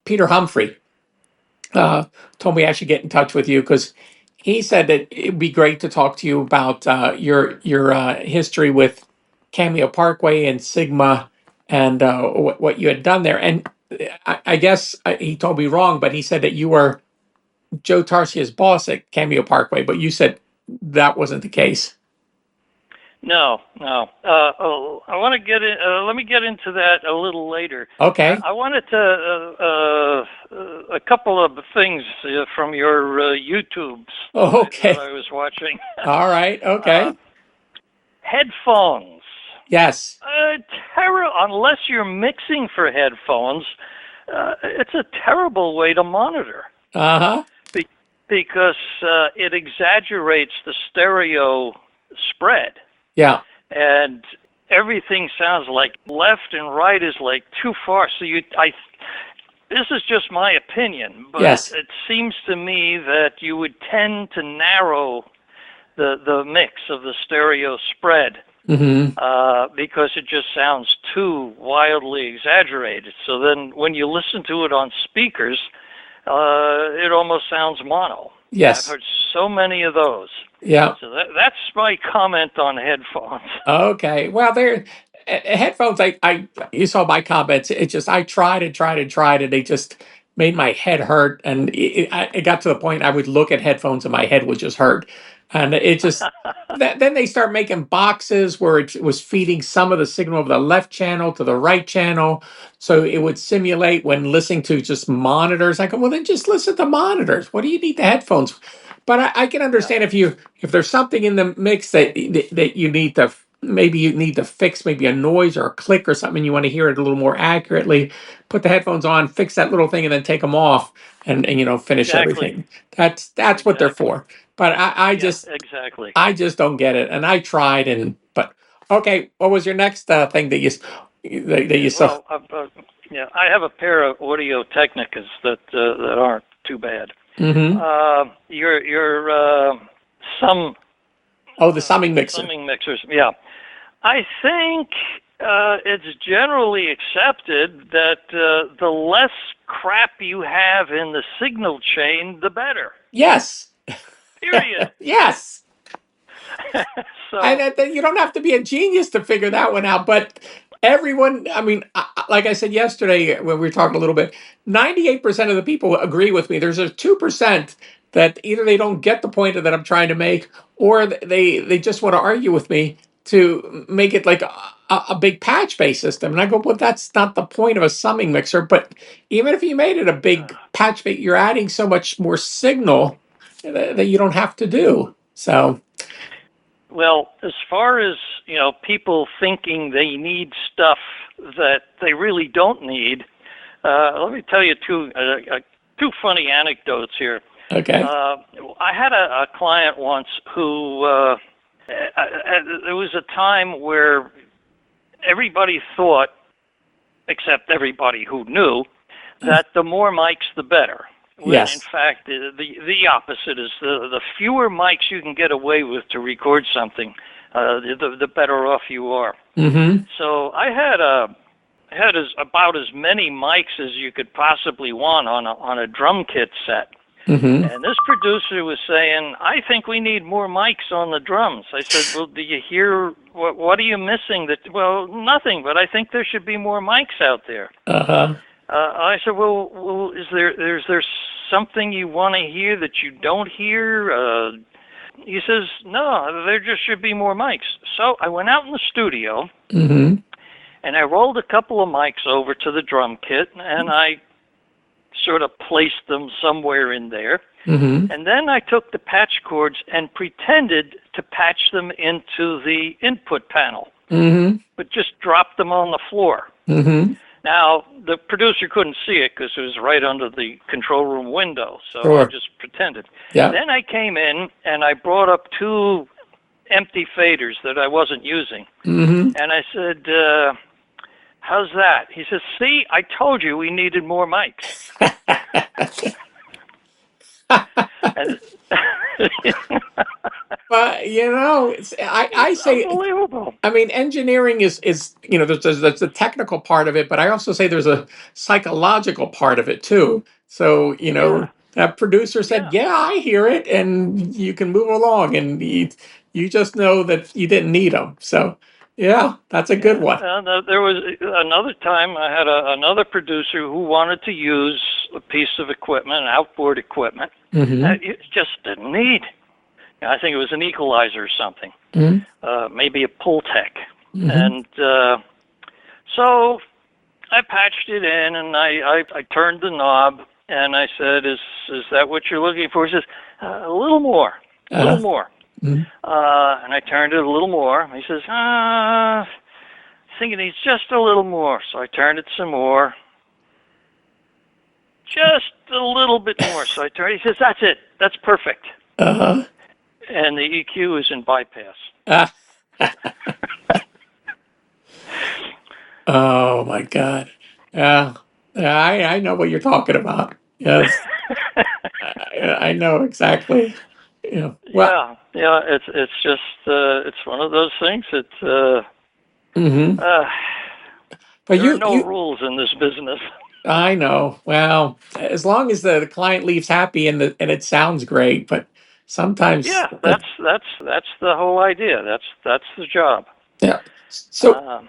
Peter Humphrey told me I should get in touch with you because he said that it'd be great to talk to you about your history with Cameo Parkway and Sigma and what you had done there. And I guess he told me wrong, but he said that you were Joe Tarsia's boss at Cameo Parkway, but you said that wasn't the case. No, no. I want to get in. Let me get into that a little later. Okay. I wanted to a couple of things from your YouTubes that Okay. I was watching. All right. uh, Okay. Headphones. Yes. Unless you're mixing for headphones, it's a terrible way to monitor Uh-huh. be- because it exaggerates the stereo spread, Yeah. and everything sounds like left and right is like too far. So this is just my opinion, but Yes. it seems to me that you would tend to narrow the mix of the stereo spread Mm-hmm. because it just sounds too wildly exaggerated. So then when you listen to it on speakers, it almost sounds mono. I've Yes. heard so many of those. Yeah. So that's my comment on headphones. Okay. Well, there headphones. I you saw my comments. It just I tried and tried and tried, and they just made my head hurt. And it got to the point I would look at headphones and my head would just hurt. And it just then they start making boxes where it was feeding some of the signal of the left channel to the right channel, so it would simulate when listening to just monitors. I go, well, then just listen to monitors. What do you need the headphones? But I can Yeah, understand if there's something in the mix that you need to maybe you need to fix maybe a noise or a click or something, you want to hear it a little more accurately, put the headphones on, fix that little thing, and then take them off and finish exactly, everything. That's what they're exactly. for. But Yeah, exactly. I just don't get it, and I tried, and but okay. What was your next thing that Yeah, you saw? well, yeah, I have a pair of Audio Technicas that aren't too bad. Mm-hmm. Your some Oh, the summing mixer. summing mixers, yeah. I think it's generally accepted that the less crap you have in the signal chain, the better. Yes. Period. Yes. So, And you don't have to be a genius to figure that one out. But everyone, I mean, like I said yesterday when we were talking a little bit, 98% of the people agree with me. There's a 2% that either they don't get the point that I'm trying to make, or they just want to argue with me to make it like a big patch based system. And I go, well, that's not the point of a summing mixer. But even if you made it a big patch base, you're adding so much more signal that you don't have to do. So, well, as far as people thinking they need stuff that they really don't need, let me tell you two funny anecdotes here. okay. Uh, I had a client once who there was a time where everybody thought, except everybody who knew, that the more mics the better. When in Yes. fact the opposite is the fewer mics you can get away with to record something, the better off you are. Mm-hmm. So I had about as many mics as you could possibly want on a drum kit set. Mm-hmm. And this producer was saying, I think we need more mics on the drums. I said, well, do you hear, what are you missing? Well, nothing, but I think there should be more mics out there. Uh-huh. I said, well, is there something you want to hear that you don't hear? He says, no, there just should be more mics. So I went out in the studio, Mm-hmm. and I rolled a couple of mics over to the drum kit, and I sort of placed them somewhere in there. Mm-hmm. And then I took the patch cords and pretended to patch them into the input panel, Mm-hmm. but just dropped them on the floor. Mm-hmm. Now, the producer couldn't see it because it was right under the control room window, so I Sure. just pretended. Yeah. Then I came in and I brought up two empty faders that I wasn't using. Mm-hmm. And I said, how's that? He says, see, I told you we needed more mics. And But I It's say, unbelievable. I mean, engineering is there's the technical part of it, but I also say there's a psychological part of it too. So Yeah, that producer said, yeah, "Yeah, I hear it," and you can move along, and you just know that you didn't need them. So yeah, that's a good yeah. one. And there was another time I had another producer who wanted to use a piece of equipment, outboard equipment, Mm-hmm. that it just didn't need. I think it was an equalizer or something, Mm-hmm. maybe a pull tech. Mm-hmm. And so I patched it in, and I turned the knob, and I said, "Is that what you're looking for?" He says, "A little more, a little Uh, more." mm-hmm. And I turned it a little more. He says, "I think it needs just a little more." So I turned it some more, just a little bit more. So I turned. He says, "That's it. That's perfect." Uh-huh. And the EQ is in bypass. Ah. Oh my God. Yeah. Yeah, I know what you're talking about. Yes. I know exactly. Well, Yeah, yeah. It's just it's one of those things that hmm uh, but there are you no you rules in this business. I know. Well, as long as the client leaves happy and it sounds great, but sometimes Yeah, that's the whole idea. That's the job. yeah. So Um,